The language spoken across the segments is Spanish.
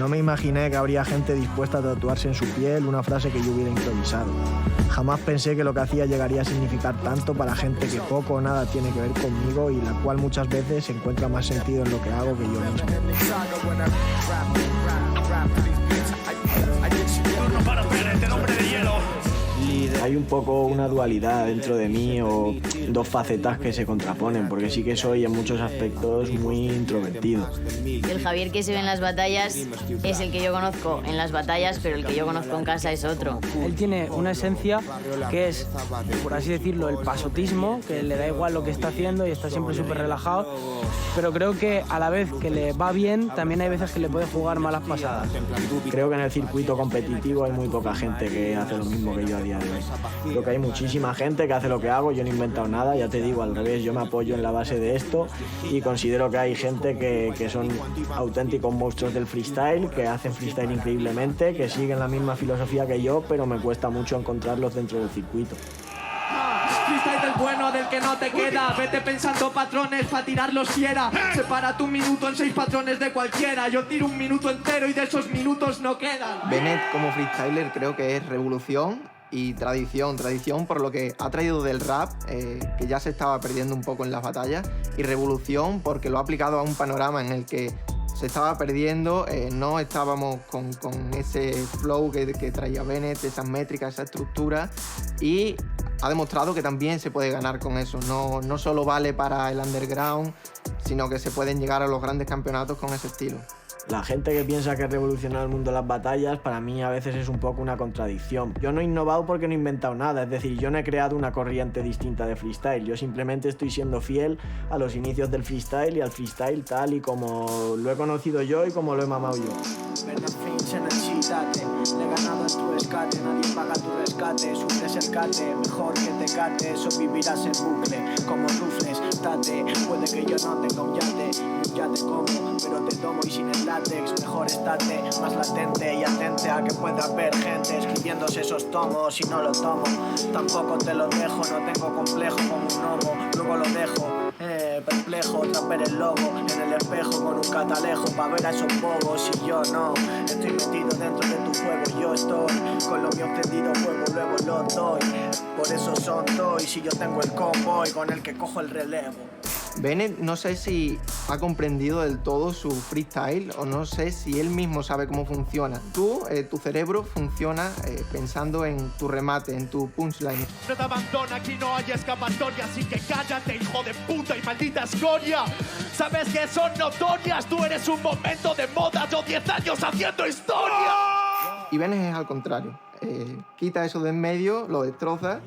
No me imaginé que habría gente dispuesta a tatuarse en su piel una frase que yo hubiera improvisado. Jamás pensé que lo que hacía llegaría a significar tanto para gente que poco o nada tiene que ver conmigo y la cual muchas veces encuentra más sentido en lo que hago que yo mismo. Hay un poco una dualidad dentro de mí o dos facetas que se contraponen, porque sí que soy en muchos aspectos muy introvertido. El Javier que se ve en las batallas es el que yo conozco en las batallas, pero el que yo conozco en casa es otro. Él tiene una esencia que es, por así decirlo, el pasotismo, que le da igual lo que está haciendo y está siempre súper relajado, pero creo que a la vez que le va bien, también hay veces que le puede jugar malas pasadas. Creo que en el circuito competitivo hay muy poca gente que hace lo mismo que yo a día de hoy. Creo que hay muchísima gente que hace lo que hago, yo no he inventado nada, ya te digo, al revés, yo me apoyo en la base de esto y considero que hay gente que son auténticos monstruos del freestyle, que hacen freestyle increíblemente, que siguen la misma filosofía que yo, pero me cuesta mucho encontrarlos dentro del circuito. Freestyle del bueno, del que no te queda. Vete pensando patrones pa' tirarlos fiera. Separa tu minuto en 6 patrones de cualquiera. Yo tiro un minuto entero y de esos minutos no quedan. Bennett como freestyler creo que es revolución y tradición por lo que ha traído del rap, que ya se estaba perdiendo un poco en las batallas, y revolución porque lo ha aplicado a un panorama en el que se estaba perdiendo, no estábamos con ese flow que traía Bennett, esas métricas, esa estructura, y ha demostrado que también se puede ganar con eso. No solo vale para el underground, sino que se pueden llegar a los grandes campeonatos con ese estilo. La gente que piensa que revolucionar el mundo de las batallas, para mí a veces es un poco una contradicción. Yo no he innovado porque no he inventado nada, es decir, yo no he creado una corriente distinta de freestyle, yo simplemente estoy siendo fiel a los inicios del freestyle y al freestyle tal y como lo he conocido yo y como lo he mamado yo. Le he ganado en tu escate, nadie paga tu rescate. Sufres el cate, mejor que te cates o vivirás en bucle como rufles, tate. Puede que yo no tenga un yate como, pero te tomo y sin el látex. Mejor estate más latente y atente a que pueda haber gente escribiéndose esos tomos y no lo tomo. Tampoco te lo dejo, no tengo complejo como un gnomo, luego lo dejo. Perplejo tras ver el logo en el espejo con un catalejo pa' ver a esos bobos y yo no estoy metido dentro de tu juego, yo estoy con lo mío encendido fuego, luego lo doy, por eso son toys y yo tengo el convoy con el que cojo el relevo. Bennett no sé si ha comprendido del todo su freestyle o no sé si él mismo sabe cómo funciona. Tu cerebro funciona pensando en tu remate, en tu punchline. No te abandona, aquí no hay escapatoria, así que cállate, hijo de puta y maldita escoria. Sabes que son notorias, tú eres un momento de moda, yo 10 años haciendo historia. Y Bennett es al contrario, quita eso de en medio, lo destroza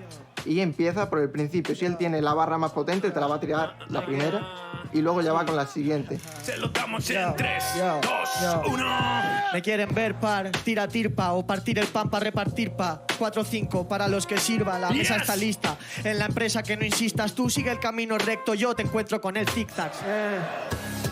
y empieza por el principio. Si él tiene la barra más potente, te la va a tirar la primera y luego ya va con la siguiente. Se lo damos en 3, 2, 1. Me quieren ver tira tirpa o partir el pan para repartir 4 o 5 para los que sirva, la mesa está lista. En la empresa que no insistas, tú sigue el camino recto, yo te encuentro con el zigzag.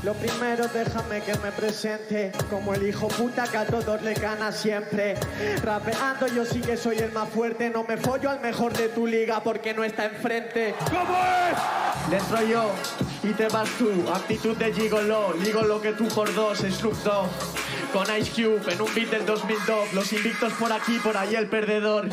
Lo primero déjame que me presente como el hijo puta que a todos le gana siempre. Rapeando yo sí que soy el más fuerte, no me follo al mejor de tu liga porque no está enfrente. ¿Cómo es? Dentro yo y te vas tú, actitud de gigolo, ligo lo que tú por dos, Snoop Dogg. Con Ice Cube en un beat del 2002, los invictos por aquí, por ahí el perdedor.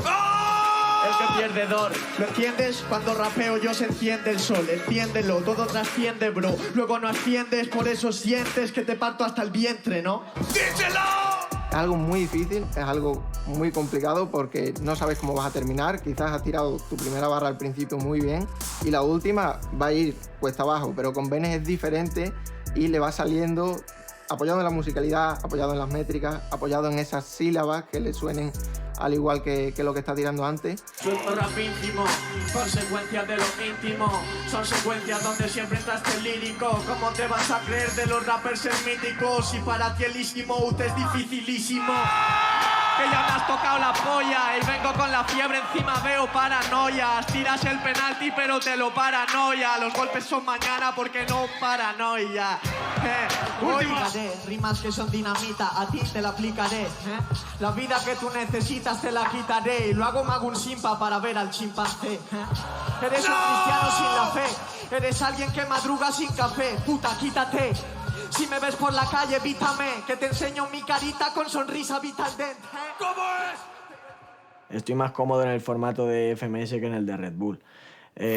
El que pierdedor, ¿lo entiendes? Cuando rapeo yo se enciende el sol, entiéndelo, todo trasciende, bro. Luego no asciendes, por eso sientes que te parto hasta el vientre, ¿no? ¡Díselo! Es algo muy difícil, es algo muy complicado porque no sabes cómo vas a terminar. Quizás has tirado tu primera barra al principio muy bien y la última va a ir cuesta abajo, pero con Bennett es diferente y le va saliendo apoyado en la musicalidad, apoyado en las métricas, apoyado en esas sílabas que le suenen al igual que lo que está tirando antes. Suelto rap íntimo, consecuencias de lo íntimo. Son secuencias donde siempre estás el lírico. ¿Cómo te vas a creer de los rappers ser míticos? Si para ti el Easy-Mode es dificilísimo. Que ya me has tocado la polla y vengo con la fiebre encima, veo paranoias. Tiras el penalti pero te lo paranoia. Los golpes son mañana porque no paranoia. Oigaré, rimas que son dinamita, a ti te la aplicaré. La vida que tú necesitas te la quitaré. Y lo hago me hago un simpa para ver al chimpancé. Eres un cristiano sin la fe, eres alguien que madruga sin café. Puta, quítate. Si me ves por la calle, evítame, que te enseño mi carita con sonrisa Vital Dent. ¿Cómo es? Estoy más cómodo en el formato de FMS que en el de Red Bull.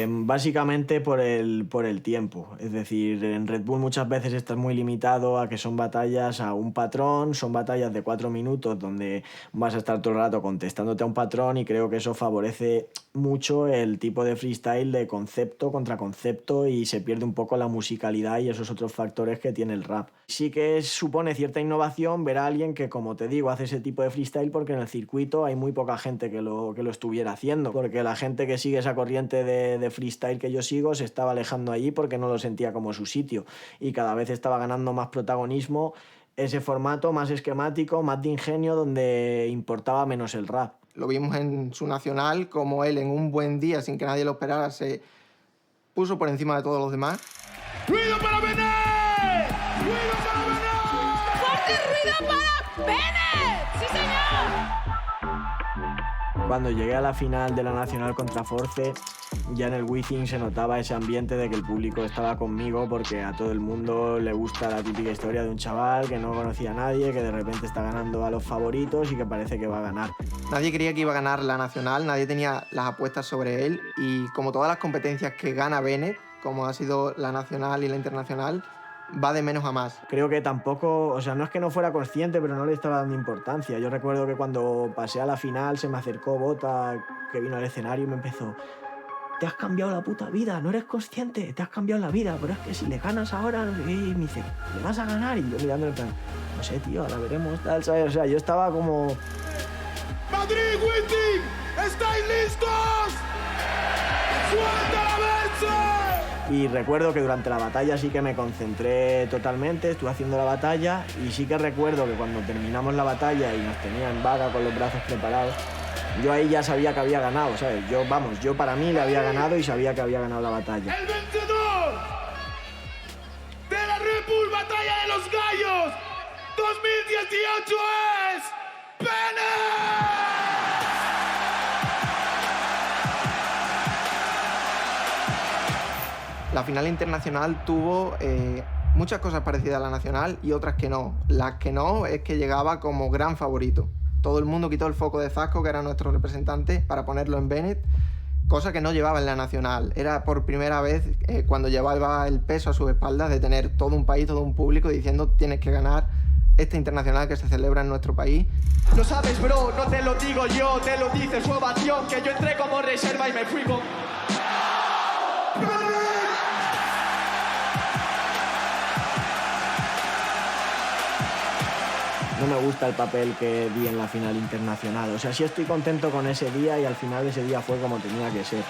Básicamente por el tiempo. Es decir, en Red Bull muchas veces estás muy limitado a que son batallas a un patrón, son batallas de 4 minutos donde vas a estar todo el rato contestándote a un patrón, y creo que eso favorece mucho el tipo de freestyle de concepto contra concepto y se pierde un poco la musicalidad y esos otros factores que tiene el rap. Sí que supone cierta innovación ver a alguien que, como te digo, hace ese tipo de freestyle, porque en el circuito hay muy poca gente que lo estuviera haciendo, porque la gente que sigue esa corriente de freestyle que yo sigo se estaba alejando allí porque no lo sentía como su sitio, y cada vez estaba ganando más protagonismo ese formato más esquemático, más de ingenio, donde importaba menos el rap. Lo vimos en su nacional, como él en un buen día, sin que nadie lo esperara, se puso por encima de todos los demás. ¡Ruido para Bennett! ¡Ruido para Bennett! ¡Fuerte ruido para Bennett! ¡Sí, señor! Cuando llegué a la final de la nacional contra Force, ya en el Wizzing se notaba ese ambiente de que el público estaba conmigo, porque a todo el mundo le gusta la típica historia de un chaval que no conocía a nadie, que de repente está ganando a los favoritos y que parece que va a ganar. Nadie creía que iba a ganar la nacional, nadie tenía las apuestas sobre él, y como todas las competencias que gana Bennett, como ha sido la nacional y la internacional, va de menos a más. Creo que tampoco, o sea, no es que no fuera consciente, pero no le estaba dando importancia. Yo recuerdo que cuando pasé a la final se me acercó Bota, que vino al escenario, y me empezó: te has cambiado la puta vida, no eres consciente, te has cambiado la vida, pero es que si le ganas ahora, no sé qué, y me dice, ¿le vas a ganar? Y yo mirándole en plan, no sé, tío, ahora veremos, tal, ¿sabes? O sea, yo estaba como... ¡Madrid Wizzing! ¿Estáis listos? ¡Suelta la verse! Y recuerdo que durante la batalla sí que me concentré totalmente, estuve haciendo la batalla, y sí que recuerdo que cuando terminamos la batalla y nos tenían vaga con los brazos preparados, yo ahí ya sabía que había ganado, ¿sabes? Yo para mí le había ganado y sabía que había ganado la batalla. El vencedor de la Red Bull Batalla de los Gallos 2018 es Bennett. La final internacional tuvo muchas cosas parecidas a la nacional y otras que no. Las que no es que llegaba como gran favorito. Todo el mundo quitó el foco de Zasco, que era nuestro representante, para ponerlo en Bennett, cosa que no llevaba en la nacional. Era por primera vez cuando llevaba el peso a sus espaldas de tener todo un país, todo un público diciendo tienes que ganar esta internacional que se celebra en nuestro país. Lo sabes, bro, no te lo digo yo, te lo dice su ovación, que yo entré como reserva y me fui con... No me gusta el papel que di en la final internacional. O sea, sí estoy contento con ese día, y al final ese día fue como tenía que ser.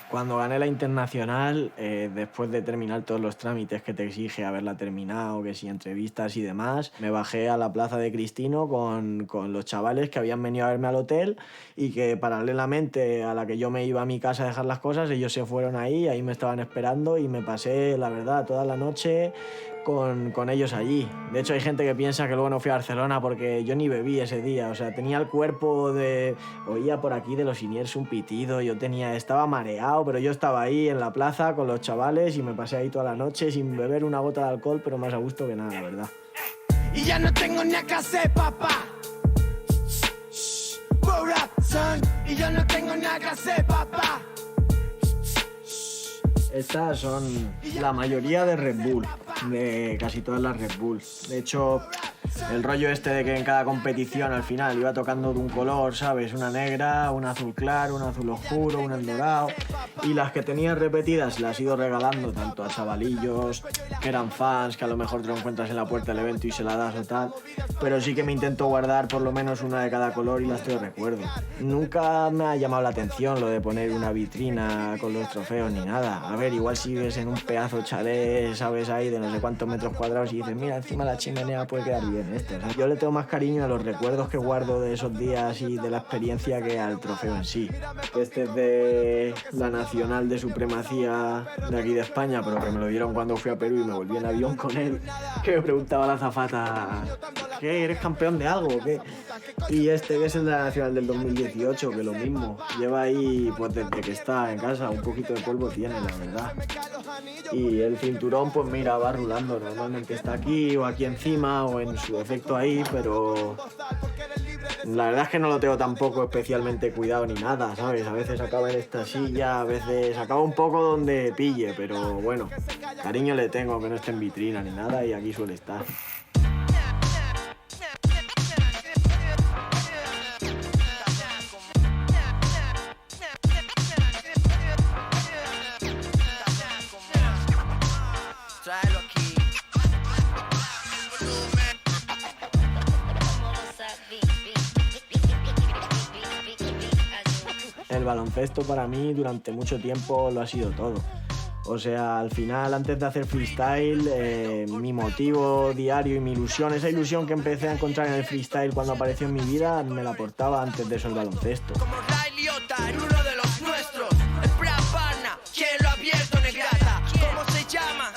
Cuando gané la internacional, después de terminar todos los trámites que te exige haberla terminado, que si entrevistas y demás, me bajé a la plaza de Cristino con los chavales que habían venido a verme al hotel, y que paralelamente a la que yo me iba a mi casa a dejar las cosas, ellos se fueron ahí me estaban esperando, y me pasé, la verdad, toda la noche con ellos allí. De hecho, hay gente que piensa que luego no fui a Barcelona porque yo ni bebí ese día. O sea, tenía el cuerpo de... Oía por aquí de los Iniers un pitido, estaba mareado, pero yo estaba ahí en la plaza con los chavales y me pasé ahí toda la noche sin beber una gota de alcohol, pero más a gusto que nada, la verdad. Y ya no tengo ni a qué hacer, papá. Y yo no tengo ni a qué hacer, papá. Estas son la mayoría de Red Bull, de casi todas las Red Bull. De hecho, el rollo este de que en cada competición al final iba tocando de un color, ¿sabes? Una negra, un azul claro, un azul oscuro, un dorado. Y las que tenía repetidas las he ido regalando tanto a chavalillos que eran fans, que a lo mejor te lo encuentras en la puerta del evento y se la das o tal. Pero sí que me intento guardar por lo menos una de cada color y las te recuerdo. Nunca me ha llamado la atención lo de poner una vitrina con los trofeos ni nada. A ver, igual si ves en un pedazo chalet, ¿sabes? Ahí de no sé cuántos metros cuadrados y dices, mira, encima la chimenea puede quedar bien. bien este. O sea, yo le tengo más cariño a los recuerdos que guardo de esos días y de la experiencia que al trofeo en sí. Este es de la Nacional de Supremacía de aquí de España, pero que me lo dieron cuando fui a Perú y me volví en avión con él. Que me preguntaba la azafata, ¿qué? ¿Eres campeón de algo o qué? Y este que es el de la Nacional del 2018, que lo mismo. Lleva ahí, pues desde que está en casa, un poquito de polvo tiene, la verdad. Y el cinturón, pues mira, va rulando. Normalmente está aquí o aquí encima o en su defecto ahí, pero la verdad es que no lo tengo tampoco especialmente cuidado ni nada, ¿sabes? A veces acaba en esta silla, a veces acaba un poco donde pille, pero bueno, cariño le tengo, que no esté en vitrina ni nada y aquí suele estar. El baloncesto para mí durante mucho tiempo lo ha sido todo. O sea, al final, antes de hacer freestyle, mi motivo diario y mi ilusión, esa ilusión que empecé a encontrar en el freestyle cuando apareció en mi vida, me la aportaba antes de eso el baloncesto. Como Ray Liotta en uno de los nuestros, el Praparna, ¿quién lo ha abierto, negrata? ¿Cómo se llama?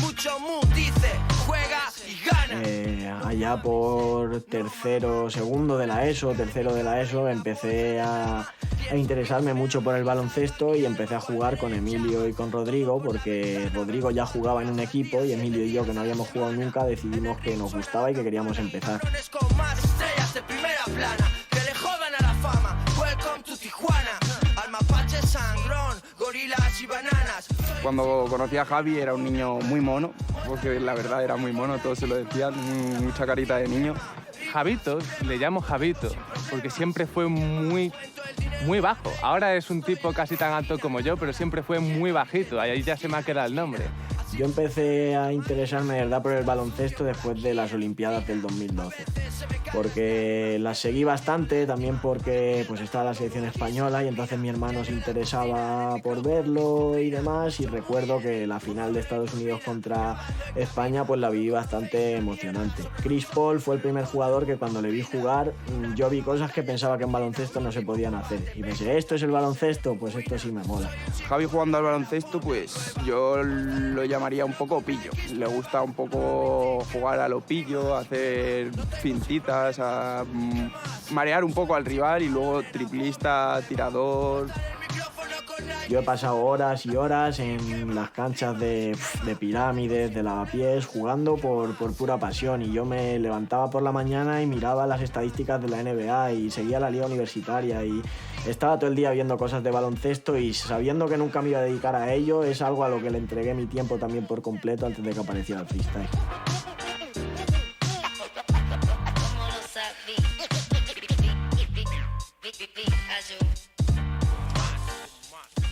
Mucho mu dice, juega y gana. Allá por tercero de la ESO, empecé a interesarme mucho por el baloncesto y empecé a jugar con Emilio y con Rodrigo, porque Rodrigo ya jugaba en un equipo y Emilio y yo, que no habíamos jugado nunca, decidimos que nos gustaba y que queríamos empezar. Con más estrellas de primera plana, que le jodan a la fama. Welcome to Tijuana, al mapache sangrón, gorilas y bananas. Cuando conocí a Javi era un niño muy mono, porque la verdad era muy mono, todos se lo decían, mucha carita de niño. Javito, le llamo Javito, porque siempre fue muy bajo. Ahora es un tipo casi tan alto como yo, pero siempre fue muy bajito, ahí ya se me ha quedado el nombre. Yo empecé a interesarme de verdad por el baloncesto después de las Olimpiadas del 2012, porque las seguí bastante, también porque pues estaba la selección española y entonces mi hermano se interesaba por verlo y demás, y recuerdo que la final de Estados Unidos contra España pues la viví bastante emocionante. Chris Paul fue el primer jugador que cuando le vi jugar yo vi cosas que pensaba que en baloncesto no se podían hacer y pensé, ¿esto es el baloncesto? Pues esto sí me mola. Javi jugando al baloncesto, pues yo lo llamaría un poco pillo. Le gusta un poco jugar a lo pillo, hacer fintitas, a marear un poco al rival y luego triplista, tirador. Yo he pasado horas y horas en las canchas de pirámides, de lavapiés, jugando por pura pasión, y yo me levantaba por la mañana y miraba las estadísticas de la NBA y seguía la liga universitaria y estaba todo el día viendo cosas de baloncesto y sabiendo que nunca me iba a dedicar a ello, es algo a lo que le entregué mi tiempo también por completo antes de que apareciera el freestyle.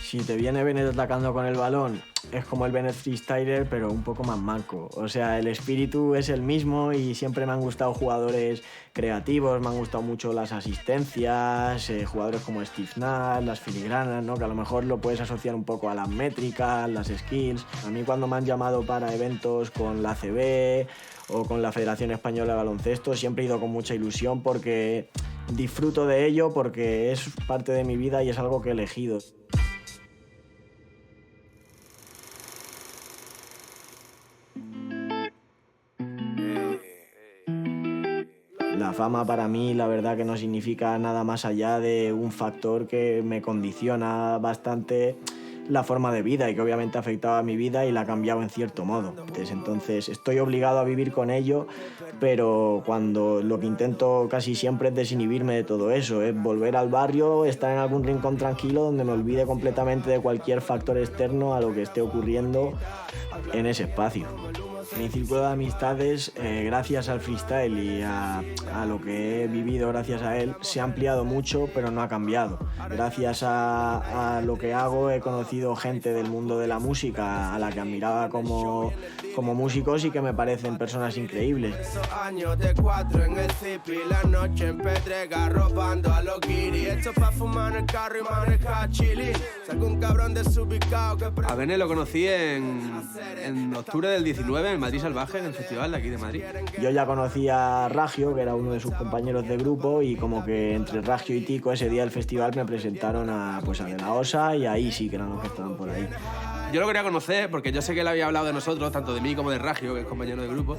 Si te viene Bennett atacando con el balón, es como el Bennett freestyler, pero un poco más manco. O sea, el espíritu es el mismo y siempre me han gustado jugadores creativos, me han gustado mucho las asistencias, jugadores como Steve Nash, las filigranas, ¿no? Que a lo mejor lo puedes asociar un poco a las métricas, las skills. A mí cuando me han llamado para eventos con la ACB o con la Federación Española de Baloncesto, siempre he ido con mucha ilusión porque disfruto de ello, porque es parte de mi vida y es algo que he elegido. La fama para mí, la verdad que no significa nada más allá de un factor que me condiciona bastante la forma de vida y que obviamente ha afectado a mi vida y la ha cambiado en cierto modo. Entonces estoy obligado a vivir con ello, pero cuando lo que intento casi siempre es desinhibirme de todo eso, es volver al barrio, estar en algún rincón tranquilo donde me olvide completamente de cualquier factor externo a lo que esté ocurriendo en ese espacio. Mi círculo de amistades, gracias al freestyle y a lo que he vivido gracias a él, se ha ampliado mucho, pero no ha cambiado. Gracias a lo que hago he conocido gente del mundo de la música a la que admiraba como músicos y que me parecen personas increíbles. Años de 4 en el zipi, la noche en Pedrega robando a los guiris. Esto pa' fumar en el carro y manejar chili. Saco un cabrón desubicado que... A Bennett lo conocí en octubre del 19 el Madrid Salvaje, en el festival de aquí de Madrid. Yo ya conocía a Ragio, que era uno de sus compañeros de grupo, y como que entre Ragio y Tico ese día del festival me presentaron a De La Osa, y ahí sí que eran los que estaban por ahí. Yo lo quería conocer porque yo sé que él había hablado de nosotros, tanto de mí como de Ragio, que es compañero de grupo,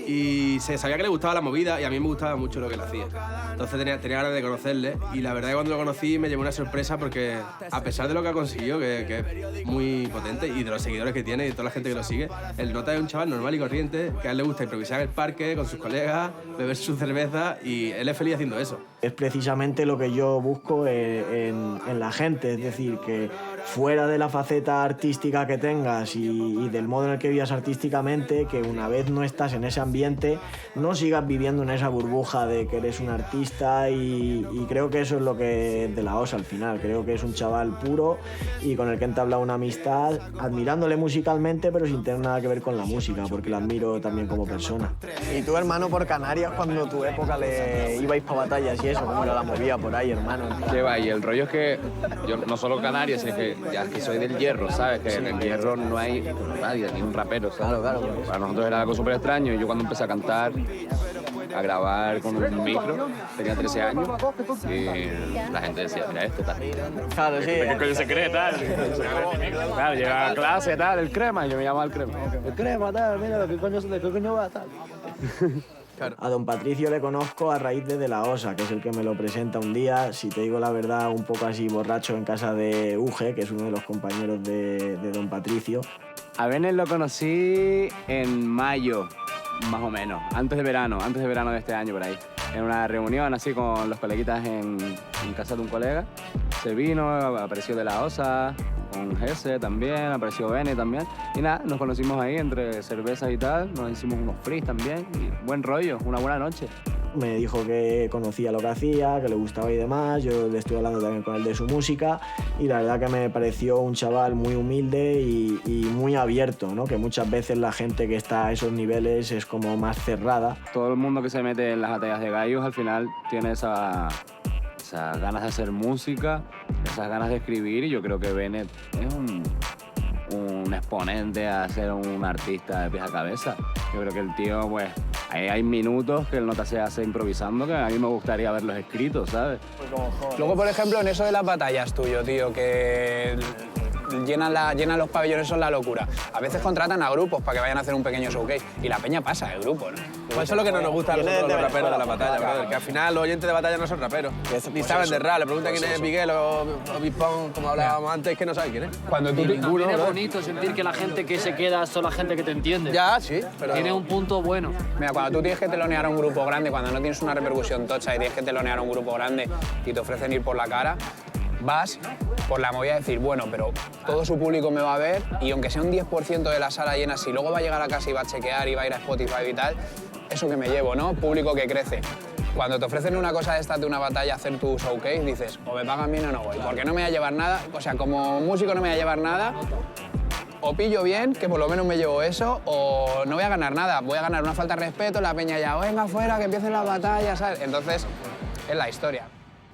y se sabía que le gustaba la movida y a mí me gustaba mucho lo que él hacía. Entonces tenía ganas de conocerle y la verdad es que cuando lo conocí me llevó una sorpresa porque a pesar de lo que ha conseguido, que es muy potente, y de los seguidores que tiene y de toda la gente que lo sigue, el Nota es un chaval normal y corriente, que a él le gusta improvisar en el parque con sus colegas, beber su cerveza, y él es feliz haciendo eso. Es precisamente lo que yo busco en la gente, es decir, que fuera de la faceta artística que tengas y del modo en el que vivas artísticamente, que una vez no estás en ese ambiente, no sigas viviendo en esa burbuja de que eres un artista, y creo que eso es lo que es De La Osa al final. Creo que es un chaval puro y con el que he entablado una amistad, admirándole musicalmente, pero sin tener nada que ver con la música, porque lo admiro también como persona. ¿Y tú, hermano, por Canarias, cuando tu época le ibais para batallas y eso, cómo era la movida por ahí, hermano? ¿Qué va? Y el rollo es que yo no solo Canarias, es que ya que soy del Hierro, ¿sabes? Que en el Hierro no hay nadie, ni un rapero, ¿sabes? Claro. Para nosotros era algo súper extraño, y yo cuando empecé a cantar, a grabar con un micro, tenía 13 años, y la gente decía, mira esto, tal. Claro, sí. ¿Qué coño se cree, tal? Claro, llega a clase, tal, el crema, y yo me llamaba el crema. El crema, tal, mira, ¿de qué coño va, tal? A Don Patricio le conozco a raíz de La Osa, que es el que me lo presenta un día, si te digo la verdad, un poco así borracho en casa de Uge, que es uno de los compañeros de Don Patricio. A Benet lo conocí en mayo, más o menos, antes de verano de este año por ahí. En una reunión así con los coleguitas en casa de un colega. Se vino, apareció De La Osa, con Jesse también, apareció Bene también. Y nada, nos conocimos ahí entre cervezas y tal, nos hicimos unos frees también. Y buen rollo, una buena noche. Me dijo que conocía lo que hacía, que le gustaba y demás. Yo le estoy hablando también con él de su música, y la verdad que me pareció un chaval muy humilde y muy abierto, ¿no? Que muchas veces la gente que está a esos niveles es como más cerrada. Todo el mundo que se mete en las batallas de gallos al final tiene esas ganas de hacer música, esas ganas de escribir, y yo creo que Benet es un exponente a ser un artista de pies a cabeza. Yo creo que el tío, pues, hay minutos que el Nota se hace improvisando que a mí me gustaría verlos escritos, ¿sabes? Luego, por ejemplo, en eso de las batallas tuyo, tío, que llenan los pabellones, son la locura. A veces contratan a grupos para que vayan a hacer un pequeño showcase y la peña pasa de grupo, ¿no? Pues eso es lo que no nos gusta a nosotros, los raperos de la batalla, brother, que al final los oyentes de batalla no son raperos, ni saben de rap. Le preguntan quién es Miguel o Bispón, como hablábamos antes, que no saben quién es. Cuando tú ninguno, es bonito sentir que la gente que se queda son la gente que te entiende. Ya, sí, pero tiene un punto bueno. Mira, cuando tú tienes que telonear a un grupo grande, cuando no tienes una repercusión tocha y tienes que telonear a un grupo grande y te ofrecen ir por la cara, vas por la movida de decir, bueno, pero todo su público me va a ver, y aunque sea un 10% de la sala llena, si luego va a llegar a casa y va a chequear y va a ir a Spotify y tal, eso que me llevo, ¿no? Público que crece. Cuando te ofrecen una cosa de estas de una batalla, hacer tu showcase, dices, o me pagan bien o no voy, porque no me voy a llevar nada, o sea, como músico no me voy a llevar nada, o pillo bien, que por lo menos me llevo eso, o no voy a ganar nada, voy a ganar una falta de respeto, la peña ya, venga afuera, que empiecen las batallas, ¿sabes? Entonces, es la historia.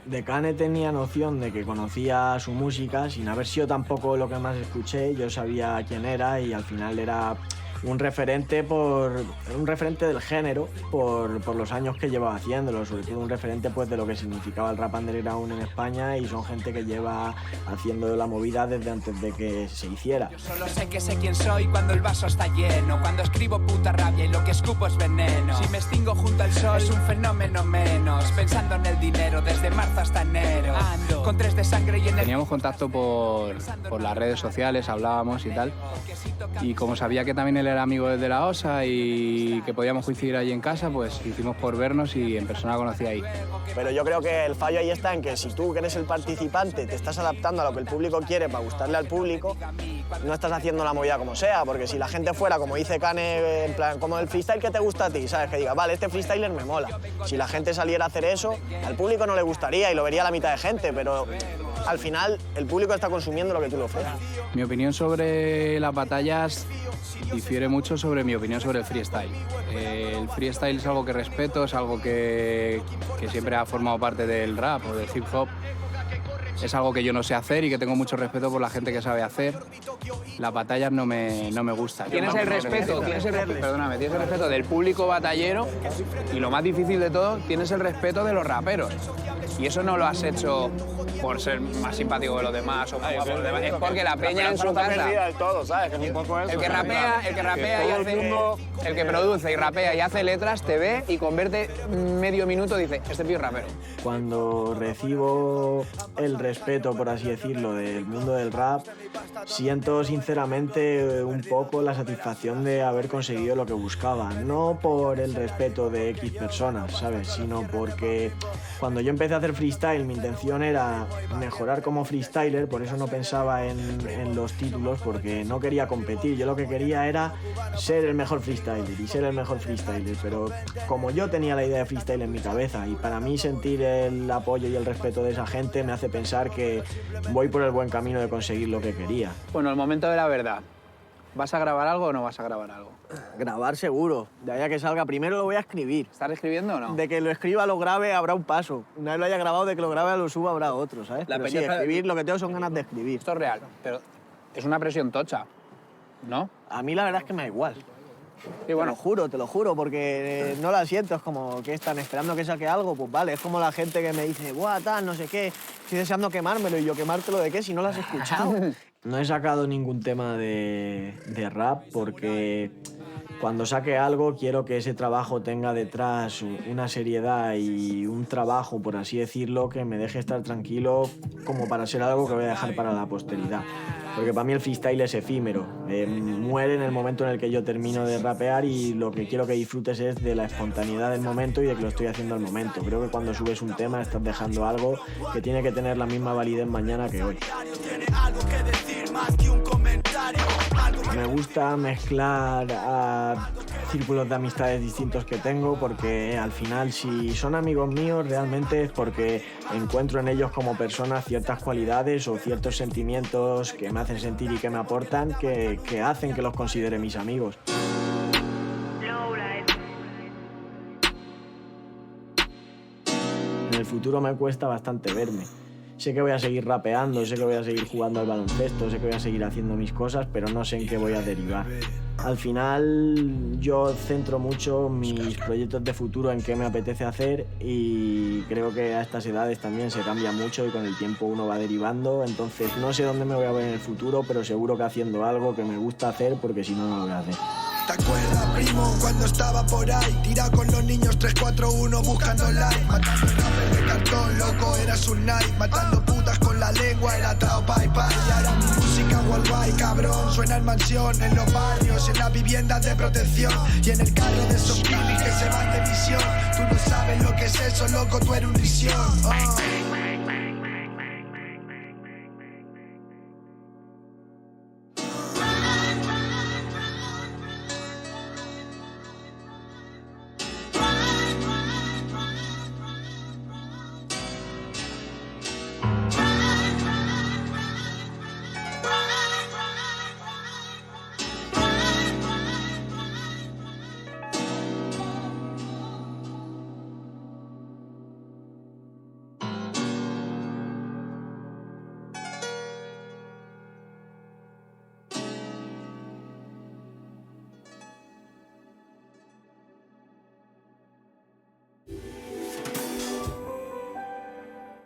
De Kane tenía noción de que conocía su música, sin haber sido tampoco lo que más escuché. Yo sabía quién era y al final era un referente del género por los años que llevaba haciéndolo, sobre todo un referente pues de lo que significaba el rap underground en España, y son gente que lleva haciendo la movida desde antes de que se hiciera. Yo solo sé que sé quién soy cuando el vaso está lleno, cuando escribo puta rabia y lo que escupo es veneno. Si me extingo junto al sol es un fenómeno menos, pensando en el dinero desde marzo hasta enero. Ando con 3 de sangre y en el... Teníamos contacto por las redes sociales, hablábamos y tal, y como sabía que también él era amigo de La Osa y que podíamos coincidir allí en casa, pues hicimos por vernos y en persona conocí ahí. Pero yo creo que el fallo ahí está en que si tú, que eres el participante, te estás adaptando a lo que el público quiere para gustarle al público, no estás haciendo la movida como sea, porque si la gente fuera, como dice Kane, en plan, como el freestyle que te gusta a ti, ¿sabes? Que diga, vale, este freestyler me mola. Si la gente saliera a hacer eso, al público no le gustaría y lo vería la mitad de gente, pero al final el público está consumiendo lo que tú le ofreces. Mi opinión sobre las batallas difiere mucho sobre mi opinión sobre el freestyle. El freestyle es algo que respeto, es algo que siempre ha formado parte del rap o del hip hop. Es algo que yo no sé hacer y que tengo mucho respeto por la gente que sabe hacer. las batallas no me gustan. Tienes el respeto del público batallero y lo más difícil de todo, tienes el respeto de los raperos. Y eso no lo has hecho por ser más simpático que los demás o por los demás. Es porque la peña en su casa... del todo, ¿sabes? Que es un poco eso. El que rapea y hace... El que produce y rapea y hace letras, te ve y convierte medio minuto y dice, este tío es rapero. Cuando recibo el respeto, por así decirlo, del mundo del rap, siento sinceramente un poco la satisfacción de haber conseguido lo que buscaba. No por el respeto de X personas, ¿sabes? Sino porque cuando yo empecé a hacer freestyle, mi intención era mejorar como freestyler, por eso no pensaba en los títulos, porque no quería competir. Yo lo que quería era ser el mejor freestyler y ser el mejor freestyler, pero como yo tenía la idea de freestyle en mi cabeza y para mí sentir el apoyo y el respeto de esa gente me hace pensar que voy por el buen camino de conseguir lo que quería. Bueno, el momento de la verdad. ¿Vas a grabar algo o no vas a grabar algo? Grabar seguro. De ahí a que salga primero lo voy a escribir. ¿Estás escribiendo o no? De que lo escriba, lo grabe, habrá un paso. Una vez lo haya grabado, de que lo grabe, lo suba, habrá otro, ¿sabes? Pero sí, escribir, lo que tengo son ganas de escribir. Esto es real, pero es una presión tocha, ¿no? A mí la verdad es que me da igual. Y bueno, te lo juro, porque no la siento. Es como que están esperando que saque algo, pues vale. Es como la gente que me dice, buah, tal, no sé qué, estoy deseando quemármelo. Y yo, ¿quemártelo de qué si no lo has escuchado? No he sacado ningún tema de rap porque cuando saque algo quiero que ese trabajo tenga detrás una seriedad y un trabajo, por así decirlo, que me deje estar tranquilo como para ser algo que voy a dejar para la posteridad. Porque para mí el freestyle es efímero, muere en el momento en el que yo termino de rapear y lo que quiero que disfrutes es de la espontaneidad del momento y de que lo estoy haciendo al momento. Creo que cuando subes un tema estás dejando algo que tiene que tener la misma validez mañana que hoy. Me gusta mezclar a círculos de amistades distintos que tengo porque al final si son amigos míos realmente es porque encuentro en ellos como personas ciertas cualidades o ciertos sentimientos que me hacen sentir y que me aportan que hacen que los considere mis amigos. En el futuro me cuesta bastante verme. Sé que voy a seguir rapeando, sé que voy a seguir jugando al baloncesto, sé que voy a seguir haciendo mis cosas, pero no sé en qué voy a derivar. Al final yo centro mucho mis proyectos de futuro en qué me apetece hacer y creo que a estas edades también se cambia mucho y con el tiempo uno va derivando. Entonces no sé dónde me voy a ver en el futuro, pero seguro que haciendo algo que me gusta hacer porque si no, no lo voy a hacer. ¿Te acuerdas, primo, cuando estaba por ahí? Tirado con los niños 341 buscando like. Matando rappers de cartón, loco, eras un night. Matando putas con la lengua, era trao, pai, pai. Y ahora mi música worldwide, cabrón. Suena en mansión, en los barrios, en las viviendas de protección. Y en el carro de esos pibis que se van de misión. Tú no sabes lo que es eso, loco, tú eres un visión.